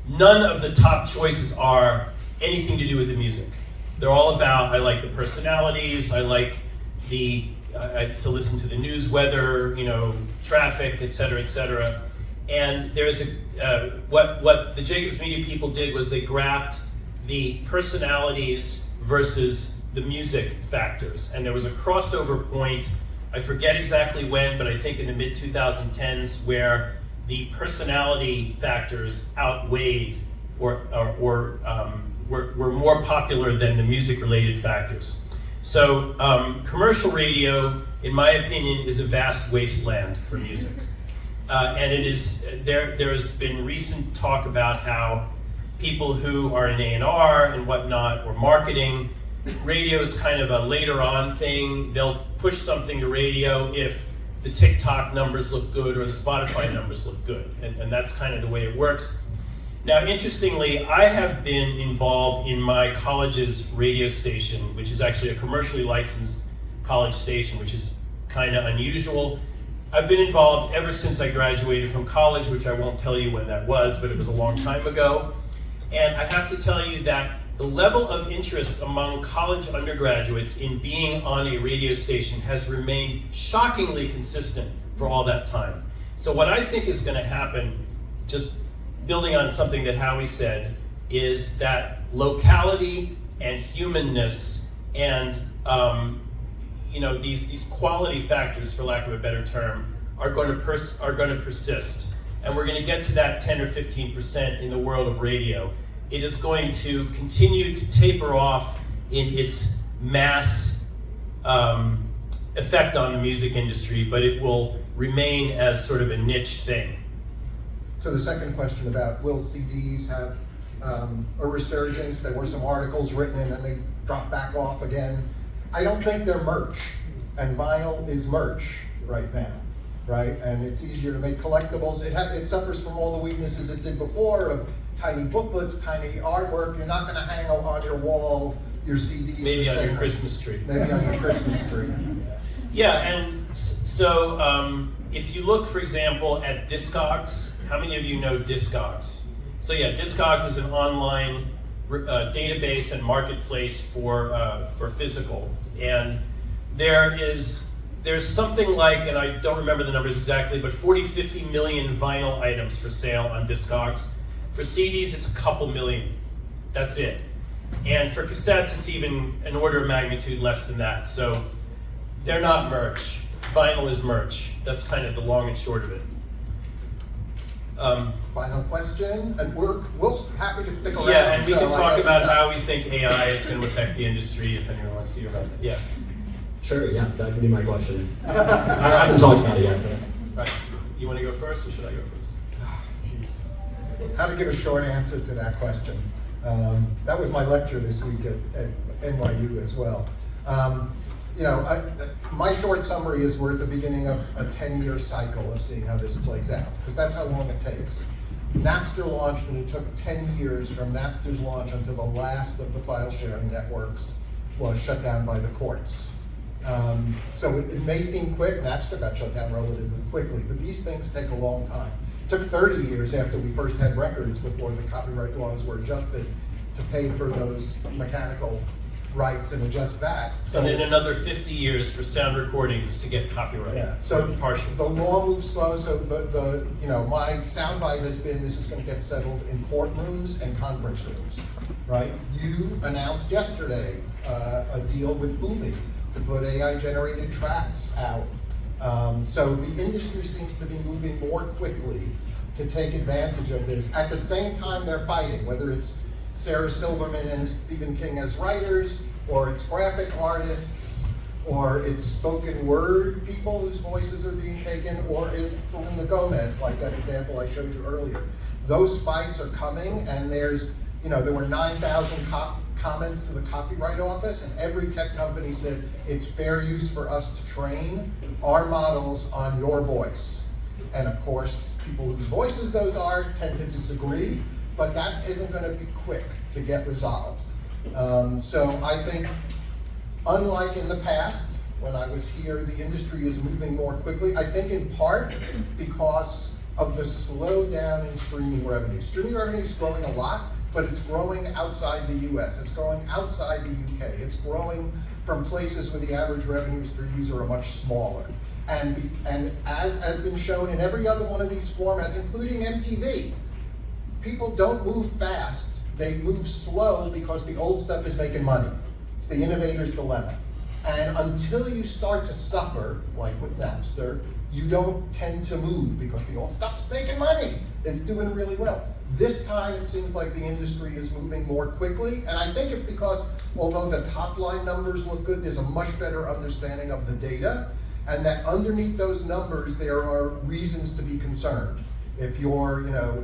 none of the top choices are anything to do with the music. They're all about, I like the personalities, I like to listen to the news, weather, traffic, et cetera, and there's what the Jacobs Media people did was they graphed the personalities versus the music factors. And there was a crossover point, I forget exactly when, but I think in the mid-2010s, where the personality factors outweighed or were more popular than the music-related factors. So commercial radio, in my opinion, is a vast wasteland for music. And it is, there's been recent talk about how people who are in A&R and whatnot, or marketing, radio is kind of a later on thing. They'll push something to radio if the TikTok numbers look good or the Spotify numbers look good. And that's kind of the way it works. Now, interestingly, I have been involved in my college's radio station, which is actually a commercially licensed college station, which is kind of unusual. I've been involved ever since I graduated from college, which I won't tell you when that was, but it was a long time ago. And I have to tell you that the level of interest among college undergraduates in being on a radio station has remained shockingly consistent for all that time. So what I think is going to happen, just building on something that Howie said, is that locality and humanness and these quality factors, for lack of a better term, are going to persist. And we're going to get to that 10 or 15% in the world of radio. It is going to continue to taper off in its mass effect on the music industry, but it will remain as sort of a niche thing. So the second question about will CDs have a resurgence? There were some articles written and then they dropped back off again. I don't think they're merch, and vinyl is merch right now, right? And it's easier to make collectibles. It suffers from all the weaknesses it did before of tiny booklets, tiny artwork. You're not going to hang on your wall your CDs. Maybe on your Christmas tree. Maybe on your Christmas tree. Yeah, and so if you look, for example, at Discogs, how many of you know Discogs? So yeah, Discogs is an online database and marketplace for physical, and there's something like, and I don't remember the numbers exactly, but 40-50 million vinyl items for sale on Discogs. For CDs, it's a couple million. That's it. And for cassettes, it's even an order of magnitude less than that. So they're not merch. Vinyl is merch. That's kind of the long and short of it. Final question, and we're happy to stick around. Yeah, and we so can I talk know about that- how we think AI is going to affect the industry, if anyone wants to hear about that. Yeah. Sure, yeah, that could be my question. I haven't talked about it yet. Right. You want to go first, or should I go first? Jeez. How to give a short answer to that question. That was my lecture this week at NYU as well. My short summary is we're at the beginning of a 10-year cycle of seeing how this plays out, because that's how long it takes. Napster launched, and it took 10 years from Napster's launch until the last of the file sharing networks was shut down by the courts. So it may seem quick. Napster got shut down relatively quickly, but these things take a long time. It took 30 years after we first had records before the copyright laws were adjusted to pay for those mechanical rights and adjust that. So And then another 50 years for sound recordings to get copyright. yeah, so partial. the law moves slow. So my soundbite has been this is going to get settled in courtrooms and conference rooms, right? You announced yesterday a deal with Boomi to put AI-generated tracks out. So the industry seems to be moving more quickly to take advantage of this. At the same time, they're fighting, whether it's Sarah Silverman and Stephen King as writers, or it's graphic artists, or it's spoken word people whose voices are being taken, or it's Selena Gomez, like that example I showed you earlier. Those fights are coming, and there were 9,000 comments to the Copyright Office, and every tech company said it's fair use for us to train our models on your voice. And of course, people whose voices those are tend to disagree, but that isn't going to be quick to get resolved. So I think, unlike in the past, when I was here, the industry is moving more quickly. I think in part because of the slowdown in streaming revenue. Streaming revenue is growing a lot, but it's growing outside the US. It's growing outside the UK. It's growing from places where the average revenues per user are much smaller. And as has been shown in every other one of these formats, including MTV, people don't move fast, they move slow because the old stuff is making money. It's the innovator's dilemma. And until you start to suffer, like with Napster, you don't tend to move because the old stuff's making money. It's doing really well. This time it seems like the industry is moving more quickly, and I think it's because although the top line numbers look good, there's a much better understanding of the data, and that underneath those numbers there are reasons to be concerned. If you're,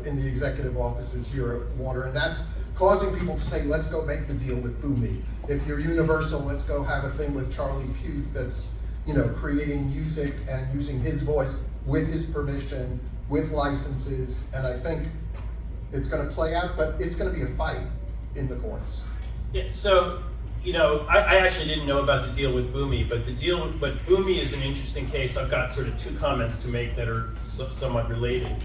in the executive offices here at Warner, and that's causing people to say, let's go make the deal with Boomi. If you're Universal, let's go have a thing with Charlie Puth that's, creating music and using his voice with his permission, with licenses, and I think it's going to play out, but it's going to be a fight in the courts. Yeah, so, I actually didn't know about the deal with Boomi, but Boomi is an interesting case. I've got sort of two comments to make that are somewhat related.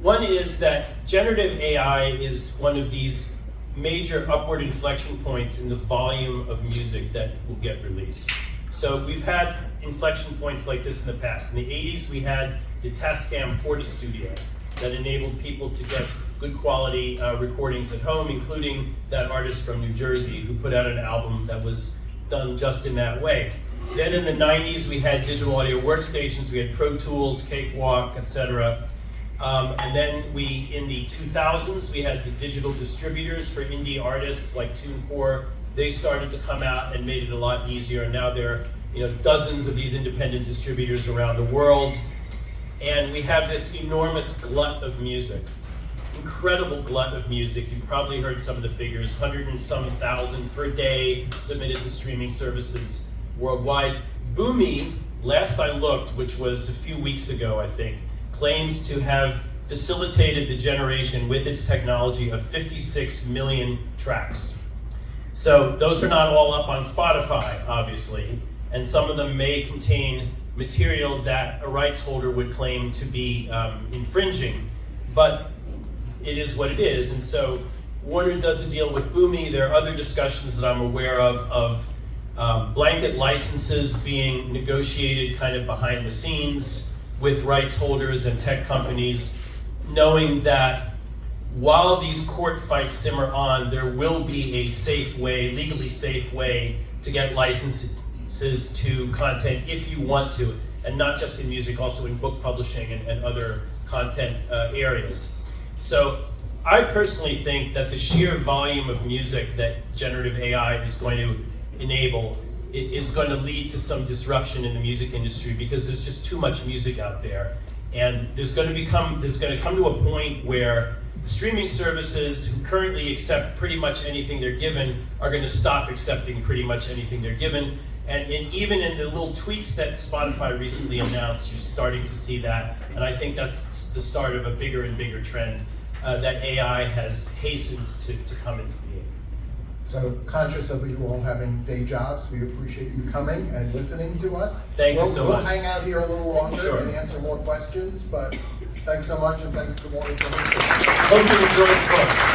One is that generative AI is one of these major upward inflection points in the volume of music that will get released. So we've had inflection points like this in the past. In the 80s, we had the Tascam Porta Studio that enabled people to get good quality recordings at home, including that artist from New Jersey who put out an album that was done just in that way. Then in the 90s, we had digital audio workstations. We had Pro Tools, Cakewalk, etc. And then in the 2000s, we had the digital distributors for indie artists like TuneCore. They started to come out and made it a lot easier. And now there are dozens of these independent distributors around the world. And we have this enormous glut of music, incredible glut of music. You've probably heard some of the figures, 100 and some thousand per day submitted to streaming services worldwide. Boomi, last I looked, which was a few weeks ago, I think, claims to have facilitated the generation with its technology of 56 million tracks. So those are not all up on Spotify, obviously, and some of them may contain material that a rights holder would claim to be infringing, but it is what it is. And so Warner does a deal with Boomi. There are other discussions that I'm aware of blanket licenses being negotiated kind of behind the scenes with rights holders and tech companies, knowing that while these court fights simmer on, there will be a safe way, legally safe way, to get licenses to content if you want to, and not just in music, also in book publishing and other content areas. So I personally think that the sheer volume of music that generative AI is going to enable is going to lead to some disruption in the music industry because there's just too much music out there. And there's going to come to a point where the streaming services who currently accept pretty much anything they're given are going to stop accepting pretty much anything they're given. And even in the little tweaks that Spotify recently announced, you're starting to see that. And I think that's the start of a bigger and bigger trend that AI has hastened to come into being. So conscious of you all having day jobs, we appreciate you coming and listening to us. Thank you so much. We'll hang out here a little longer Sure. and answer more questions, but thanks so much and thanks to Warner for hosting. Hope you enjoyed the book.